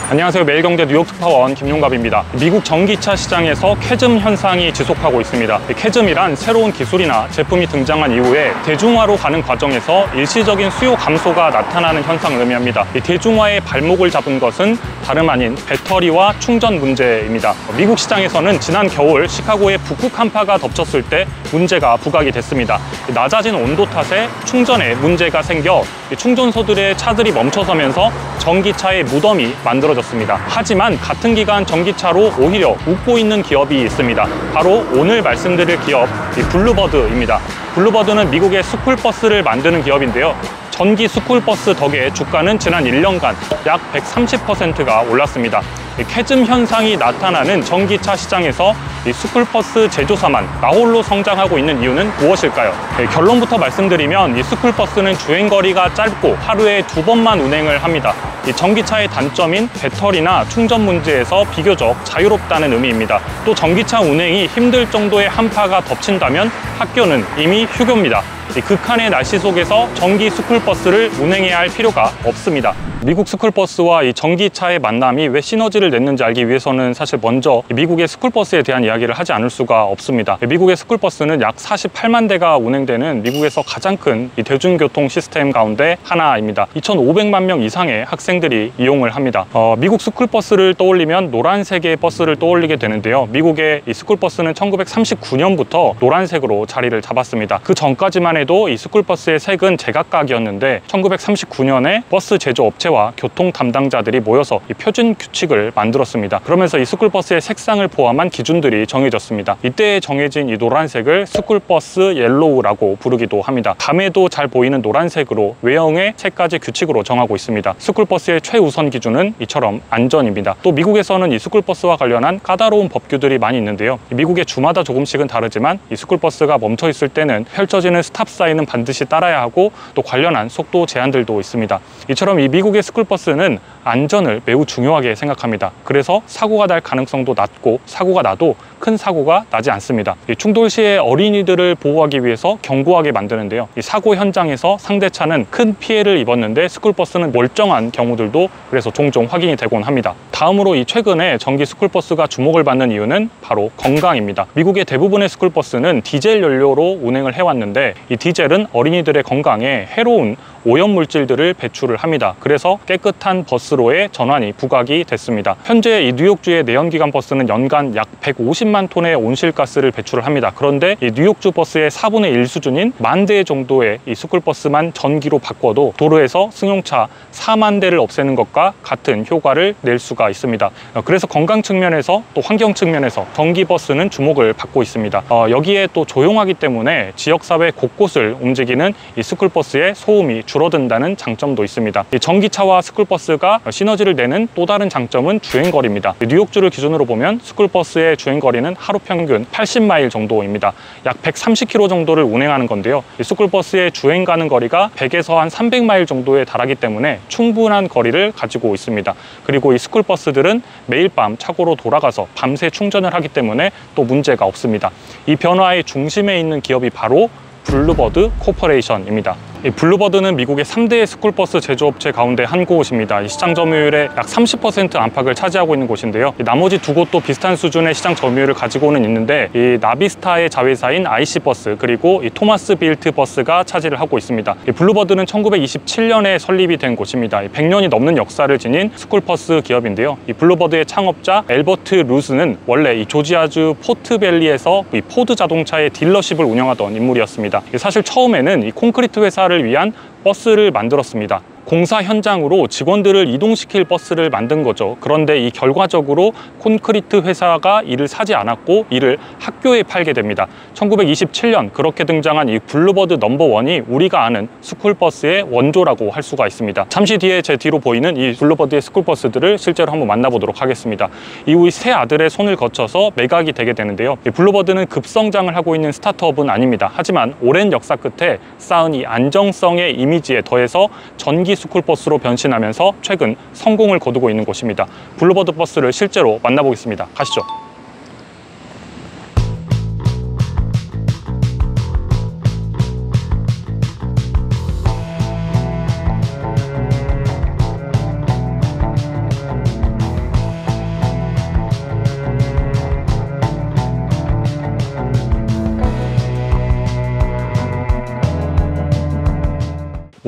안녕하세요. 매일경제 뉴욕특파원 김용갑입니다. 미국 전기차 시장에서 캐즘 현상이 지속하고 있습니다. 캐즘이란 새로운 기술이나 제품이 등장한 이후에 대중화로 가는 과정에서 일시적인 수요 감소가 나타나는 현상을 의미합니다. 대중화의 발목을 잡은 것은 다름 아닌 배터리와 충전 문제입니다. 미국 시장에서는 지난 겨울 시카고에 북극 한파가 덮쳤을 때 문제가 부각이 됐습니다. 낮아진 온도 탓에 충전에 문제가 생겨 충전소들의 차들이 멈춰서면서 전기차의 무덤이 만들어졌습니다. 하지만 같은 기간 전기차로 오히려 웃고 있는 기업이 있습니다. 바로 오늘 말씀드릴 기업 블루버드입니다. 블루버드는 미국의 스쿨버스를 만드는 기업인데요. 전기 스쿨버스 덕에 주가는 지난 1년간 약 130%가 올랐습니다. 캐즘 현상이 나타나는 전기차 시장에서 이 스쿨버스 제조사만 나홀로 성장하고 있는 이유는 무엇일까요? 결론부터 말씀드리면 이 스쿨버스는 주행거리가 짧고 하루에 2번만 운행을 합니다. 이 전기차의 단점인 배터리나 충전 문제에서 비교적 자유롭다는 의미입니다. 또 전기차 운행이 힘들 정도의 한파가 덮친다면 학교는 이미 휴교입니다. 극한의 날씨 속에서 전기 스쿨버스를 운행해야 할 필요가 없습니다. 미국 스쿨버스와 이 전기차의 만남이 왜 시너지를 냈는지 알기 위해서는 사실 먼저 미국의 스쿨버스에 대한 이야기를 하지 않을 수가 없습니다. 미국의 스쿨버스는 약 48만 대가 운행되는 미국에서 가장 큰 이 대중교통 시스템 가운데 하나입니다. 2,500만 명 이상의 학생들이 이용을 합니다. 미국 스쿨버스를 떠올리면 노란색의 버스를 떠올리게 되는데요. 미국의 이 스쿨버스는 1939년부터 노란색으로 자리를 잡았습니다. 그 전까지만 해도 이 스쿨버스의 색은 제각각이었는데 1939년에 버스 제조업체와 교통 담당자들이 모여서 이 표준 규칙을 만들었습니다. 그러면서 이 스쿨버스의 색상을 포함한 기준들이 정해졌습니다. 이때 정해진 이 노란색을 스쿨버스 옐로우라고 부르기도 합니다. 밤에도 잘 보이는 노란색으로 외형의 세 가지 규칙으로 정하고 있습니다. 스쿨버스의 최우선 기준은 이처럼 안전입니다. 또 미국에서는 이 스쿨버스와 관련한 까다로운 법규들이 많이 있는데요. 미국의 주마다 조금씩은 다르지만 이 스쿨버스가 멈춰 있을 때는 펼쳐지는 스탑 사인은 반드시 따라야 하고 또 관련한 속도 제한들도 있습니다. 이처럼 이 미국의 스쿨버스는 안전을 매우 중요하게 생각합니다. 그래서 사고가 날 가능성도 낮고 사고가 나도 큰 사고가 나지 않습니다. 충돌 시에 어린이들을 보호하기 위해서 견고하게 만드는데요. 이 사고 현장에서 상대차는 큰 피해를 입었는데 스쿨버스는 멀쩡한 경우들도 그래서 종종 확인이 되곤 합니다. 다음으로 이 최근에 전기 스쿨버스가 주목을 받는 이유는 바로 건강입니다. 미국의 대부분의 스쿨버스는 디젤 연료로 운행을 해왔는데 이 디젤은 어린이들의 건강에 해로운 오염물질들을 배출을 합니다. 그래서 깨끗한 버스로의 전환이 부각이 됐습니다. 현재 이 뉴욕주의 내연기관 버스는 연간 약 150만 톤의 온실가스를 배출을 합니다. 그런데 이 뉴욕주 버스의 4분의 1 수준인 10,000대 정도의 이 스쿨버스만 전기로 바꿔도 도로에서 승용차 4만 대를 없애는 것과 같은 효과를 낼 수가 있습니다. 그래서 건강 측면에서 또 환경 측면에서 전기버스는 주목을 받고 있습니다. 여기에 또 조용하기 때문에 지역사회 곳곳을 움직이는 이 스쿨버스의 소음이 줄어든다는 장점도 있습니다. 이 전기차와 스쿨버스가 시너지를 내는 또 다른 장점은 주행거리입니다. 뉴욕주를 기준으로 보면 스쿨버스의 주행거리는 하루 평균 80마일 정도입니다. 약 130km 정도를 운행하는 건데요. 이 스쿨버스의 주행 가는 거리가 100에서 한 300마일 정도에 달하기 때문에 충분한 거리를 가지고 있습니다. 그리고 이 스쿨버스들은 매일 밤 차고로 돌아가서 밤새 충전을 하기 때문에 또 문제가 없습니다. 이 변화의 중심에 있는 기업이 바로 블루버드 코퍼레이션입니다. 이 블루버드는 미국의 3대 스쿨버스 제조업체 가운데 한 곳입니다. 이 시장 점유율의 약 30% 안팎을 차지하고 있는 곳인데요. 나머지 두 곳도 비슷한 수준의 시장 점유율을 가지고는 있는데 이 나비스타의 자회사인 IC버스 그리고 이 토마스 빌트 버스가 차지를 하고 있습니다. 이 블루버드는 1927년에 설립이 된 곳입니다. 100년이 넘는 역사를 지닌 스쿨버스 기업인데요. 이 블루버드의 창업자 엘버트 루스는 원래 이 조지아주 포트밸리에서 이 포드 자동차의 딜러십을 운영하던 인물이었습니다. 사실 처음에는 이 콘크리트 회사를 위한 버스를 만들었습니다. 공사 현장으로 직원들을 이동시킬 버스를 만든 거죠. 그런데 이 결과적으로 콘크리트 회사가 이를 사지 않았고 이를 학교에 팔게 됩니다. 1927년 그렇게 등장한 이 블루버드 넘버1이 우리가 아는 스쿨버스의 원조라고 할 수가 있습니다. 잠시 뒤에 제 뒤로 보이는 이 블루버드의 스쿨버스들을 실제로 한번 만나보도록 하겠습니다. 이후 세 아들의 손을 거쳐서 매각이 되게 되는데요. 이 블루버드는 급성장을 하고 있는 스타트업은 아닙니다. 하지만 오랜 역사 끝에 쌓은 이 안정성의 이미지에 더해서 전기 스쿨버스로 변신하면서 최근 성공을 거두고 있는 곳입니다. 블루버드 버스를 실제로 만나보겠습니다. 가시죠.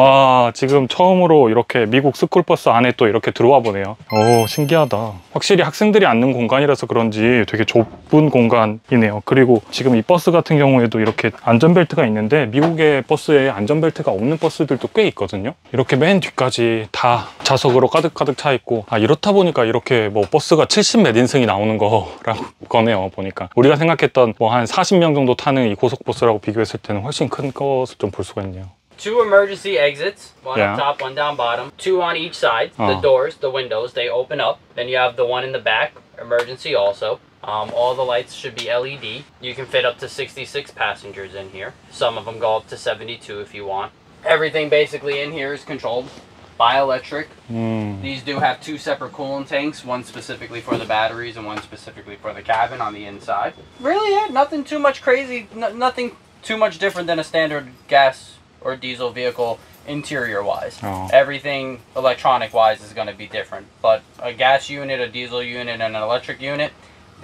와, 지금 처음으로 이렇게 미국 스쿨버스 안에 또 이렇게 들어와 보네요. 오, 신기하다. 확실히 학생들이 앉는 공간이라서 그런지 되게 좁은 공간이네요. 그리고 지금 이 버스 같은 경우에도 이렇게 안전벨트가 있는데 미국의 버스에 안전벨트가 없는 버스들도 꽤 있거든요. 이렇게 맨 뒤까지 다 좌석으로 가득가득 차 있고, 아, 이렇다 보니까 이렇게 뭐 버스가 70몇 인승이 나오는 거네요. 보니까 우리가 생각했던 뭐 한 40명 정도 타는 이 고속버스라고 비교했을 때는 훨씬 큰 것을 좀 볼 수가 있네요. Two emergency exits, one up top, one down bottom, two on each side. The doors, the windows, they open up. Then you have the one in the back, emergency also. All the lights should be LED. You can fit up to 66 passengers in here. Some of them go up to 72 if you want. Everything basically in here is controlled by electric. These do have two separate coolant tanks, one specifically for the batteries and one specifically for the cabin on the inside. Really, nothing too much crazy, nothing too much different than a standard gas or diesel vehicle interior wise. Everything electronic wise is going to be different, but a gas unit, a diesel unit, and an electric unit,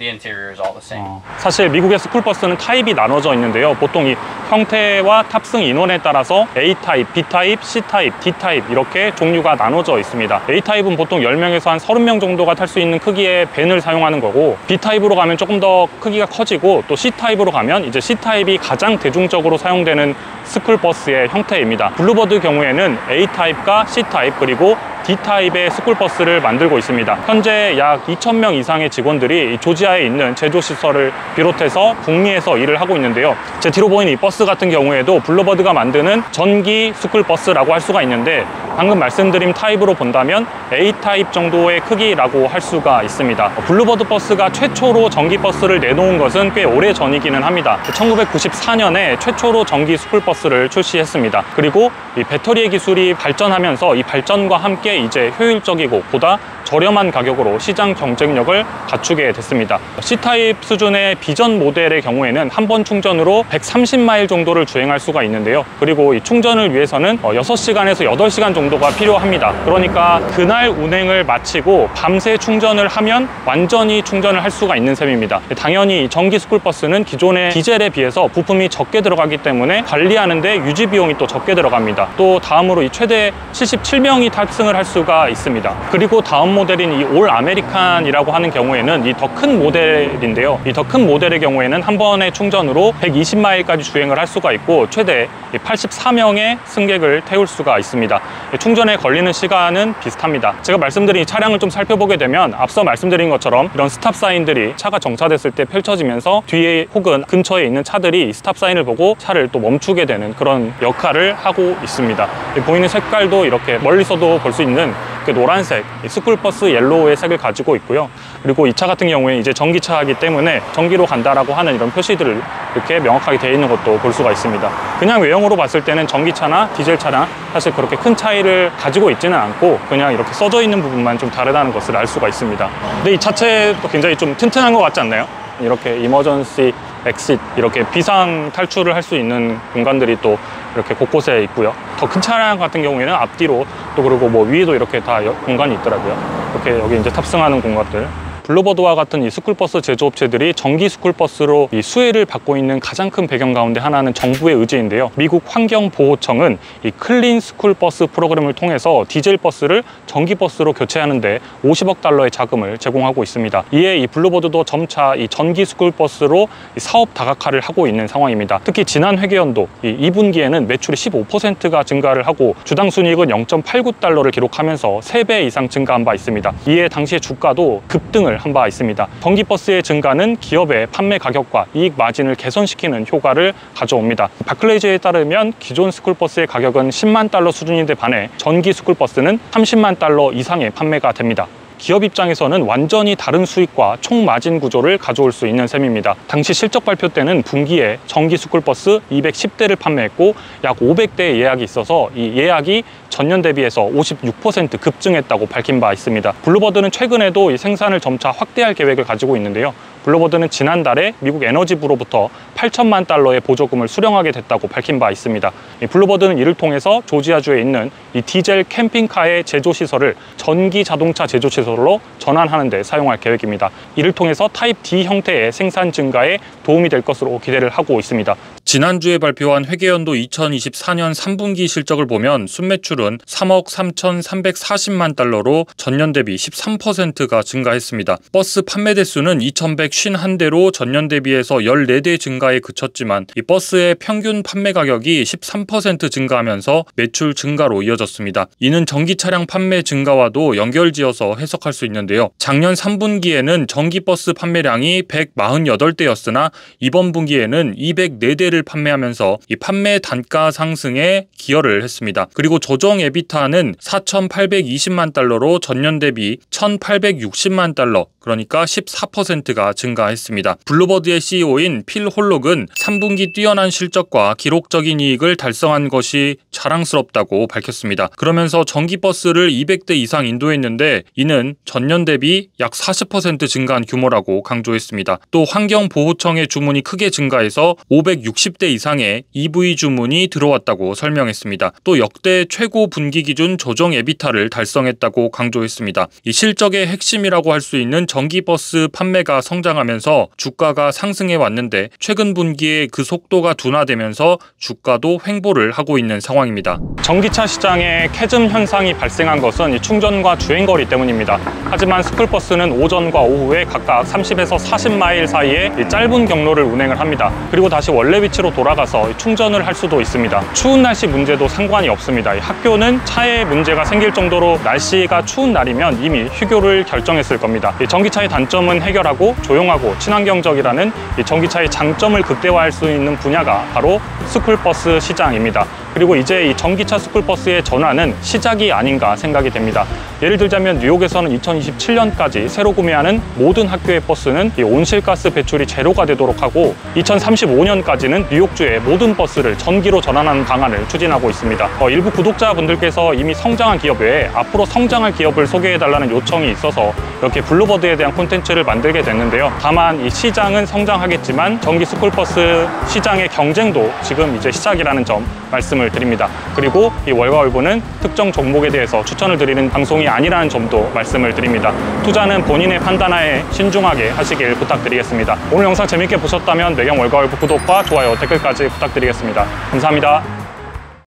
the interior is all the same. 사실 미국의 스쿨버스는 타입이 나눠져 있는데요. 보통 이 형태와 탑승 인원에 따라서 A타입, B타입, C타입, D타입 이렇게 종류가 나눠져 있습니다. A타입은 보통 10명에서 한 30명 정도가 탈 수 있는 크기의 밴을 사용하는 거고, B타입으로 가면 조금 더 크기가 커지고, 또 C타입으로 가면 이제 C타입이 가장 대중적으로 사용되는 스쿨버스의 형태입니다. 블루버드 경우에는 A타입과 C타입 그리고 D타입의 스쿨버스를 만들고 있습니다. 현재 약 2,000명 이상의 직원들이 조지아에 있는 제조시설을 비롯해서 북미에서 일을 하고 있는데요. 제 뒤로 보이는 이 버스 같은 경우에도 블루버드가 만드는 전기 스쿨버스라고 할 수가 있는데, 방금 말씀드린 타입으로 본다면 A타입 정도의 크기라고 할 수가 있습니다. 블루버드 버스가 최초로 전기버스를 내놓은 것은 꽤 오래 전이기는 합니다. 1994년에 최초로 전기 스쿨버스를 출시했습니다. 그리고 이 배터리의 기술이 발전하면서 이 발전과 함께 이제 효율적이고 보다 저렴한 가격으로 시장 경쟁력을 갖추게 됐습니다. C타입 수준의 비전 모델의 경우에는 한 번 충전으로 130마일 정도를 주행할 수가 있는데요. 그리고 이 충전을 위해서는 6시간에서 8시간 정도가 필요합니다. 그러니까 그날 운행을 마치고 밤새 충전을 하면 완전히 충전을 할 수가 있는 셈입니다. 당연히 전기 스쿨버스는 기존의 디젤에 비해서 부품이 적게 들어가기 때문에 관리하는데 유지 비용이 또 적게 들어갑니다. 또 다음으로 이 최대 77명이 탑승을 할 수가 있습니다. 그리고 다음 모델인 이 올 아메리칸이라고 하는 경우에는 이 더 큰 모델인데요. 이 더 큰 모델의 경우에는 한 번의 충전으로 120마일까지 주행을 할 수가 있고 최대 84명의 승객을 태울 수가 있습니다. 충전에 걸리는 시간은 비슷합니다. 제가 말씀드린 이 차량을 좀 살펴보게 되면 앞서 말씀드린 것처럼 이런 스탑 사인들이 차가 정차됐을 때 펼쳐지면서 뒤에 혹은 근처에 있는 차들이 스탑 사인을 보고 차를 또 멈추게 되는 그런 역할을 하고 있습니다. 보이는 색깔도 이렇게 멀리서도 볼 수 있는 노란색 스쿨버스 옐로우의 색을 가지고 있고요. 그리고 이 차 같은 경우에 이제 전기차이기 때문에 전기로 간다라고 하는 이런 표시들을 이렇게 명확하게 되어 있는 것도 볼 수가 있습니다. 그냥 외형으로 봤을 때는 전기차나 디젤 차랑 사실 그렇게 큰 차이를 가지고 있지는 않고 그냥 이렇게 써져 있는 부분만 좀 다르다는 것을 알 수가 있습니다. 근데 이 자체도 굉장히 좀 튼튼한 것 같지 않나요? 이렇게 이머전시 엑싯, 이렇게 비상 탈출을 할 수 있는 공간들이 또 이렇게 곳곳에 있고요. 더 큰 차량 같은 경우에는 앞뒤로 또 그리고 뭐 위에도 이렇게 다 공간이 있더라고요. 이렇게 여기 이제 탑승하는 공간들. 블루버드와 같은 이 스쿨버스 제조업체들이 전기 스쿨버스로 이 수혜를 받고 있는 가장 큰 배경 가운데 하나는 정부의 의지인데요. 미국 환경보호청은 이 클린 스쿨버스 프로그램을 통해서 디젤 버스를 전기 버스로 교체하는데 50억 달러의 자금을 제공하고 있습니다. 이에 이 블루버드도 점차 이 전기 스쿨버스로 이 사업 다각화를 하고 있는 상황입니다. 특히 지난 회계연도 이 2분기에는 매출이 15%가 증가를 하고 주당 순이익은 0.89달러를 기록하면서 3배 이상 증가한 바 있습니다. 이에 당시의 주가도 급등을 한 바 있습니다. 전기버스의 증가는 기업의 판매 가격과 이익 마진을 개선시키는 효과를 가져옵니다. 바클레이즈에 따르면 기존 스쿨버스의 가격은 10만 달러 수준인데 반해 전기 스쿨버스는 30만 달러 이상의 판매가 됩니다. 기업 입장에서는 완전히 다른 수익과 총 마진 구조를 가져올 수 있는 셈입니다. 당시 실적 발표 때는 분기에 전기 스쿨버스 210대를 판매했고 약 500대의 예약이 있어서 이 예약이 전년 대비해서 56% 급증했다고 밝힌 바 있습니다. 블루버드는 최근에도 이 생산을 점차 확대할 계획을 가지고 있는데요. 블루버드는 지난달에 미국 에너지부로부터 8천만 달러의 보조금을 수령하게 됐다고 밝힌 바 있습니다. 이 블루버드는 이를 통해서 조지아주에 있는 이 디젤 캠핑카의 제조시설을 전기 자동차 제조시설로 전환하는 데 사용할 계획입니다. 이를 통해서 타입 D 형태의 생산 증가에 도움이 될 것으로 기대를 하고 있습니다. 지난주에 발표한 회계연도 2024년 3분기 실적을 보면 순매출은 3억 3,340만 달러로 전년 대비 13%가 증가했습니다. 버스 판매 대수는 2,151대로 전년 대비해서 14대 증가에 그쳤지만 이 버스의 평균 판매 가격이 13% 증가하면서 매출 증가로 이어졌습니다. 이는 전기 차량 판매 증가와도 연결지어서 해석할 수 있는데요. 작년 3분기에는 전기 버스 판매량이 148대였으나 이번 분기에는 204대를 판매하면서 이 판매 단가 상승에 기여를 했습니다. 그리고 조정 에비타는 4,820만 달러로 전년 대비 1,860만 달러, 그러니까 14%가 증가했습니다. 블루버드의 CEO인 필 홀록은 3분기 뛰어난 실적과 기록적인 이익을 달성한 것이 자랑스럽다고 밝혔습니다. 그러면서 전기버스를 200대 이상 인도했는데 이는 전년 대비 약 40% 증가한 규모라고 강조했습니다. 또 환경보호청의 주문이 크게 증가해서 560대 이상의 EV 주문이 들어왔다고 설명했습니다. 또 역대 최고 분기 기준 조정 에비타를 달성했다고 강조했습니다. 이 실적의 핵심이라고 할 수 있는 전기버스 판매가 성장하면서 주가가 상승해 왔는데 최근 분기에 그 속도가 둔화되면서 주가도 횡보를 하고 있는 상황입니다. 전기차 시장에 캐즘 현상이 발생한 것은 이 충전과 주행거리 때문입니다. 하지만 스쿨버스는 오전과 오후에 각각 30에서 40마일 사이에 이 짧은 경로를 운행을 합니다. 그리고 다시 원래 위치로 돌아가서 충전을 할 수도 있습니다. 추운 날씨 문제도 상관이 없습니다. 이 학교는 차에 문제가 생길 정도로 날씨가 추운 날이면 이미 휴교를 결정했을 겁니다. 이 전기차의 단점은 해결하고 조용하고 친환경적이라는 이 전기차의 장점을 극대화할 수 있는 분야가 바로 스쿨버스 시장입니다. 그리고 이제 이 전기차 스쿨버스의 전환은 시작이 아닌가 생각이 됩니다. 예를 들자면 뉴욕에서는 2027년까지 새로 구매하는 모든 학교의 버스는 이 온실가스 배출이 제로가 되도록 하고 2035년까지는 뉴욕주의 모든 버스를 전기로 전환하는 방안을 추진하고 있습니다. 일부 구독자분들께서 이미 성장한 기업 외에 앞으로 성장할 기업을 소개해달라는 요청이 있어서 이렇게 블루버드에 대한 콘텐츠를 만들게 됐는데요. 다만 이 시장은 성장하겠지만 전기 스쿨버스 시장의 경쟁도 지금 이제 시작이라는 점 말씀을 드립니다. 그리고 이 월가월보는 특정 종목에 대해서 추천을 드리는 방송이 아니라는 점도 말씀을 드립니다. 투자는 본인의 판단하에 신중하게 하시길 부탁드리겠습니다. 오늘 영상 재밌게 보셨다면 매경 월가월보 구독과 좋아요, 댓글까지 부탁드리겠습니다. 감사합니다.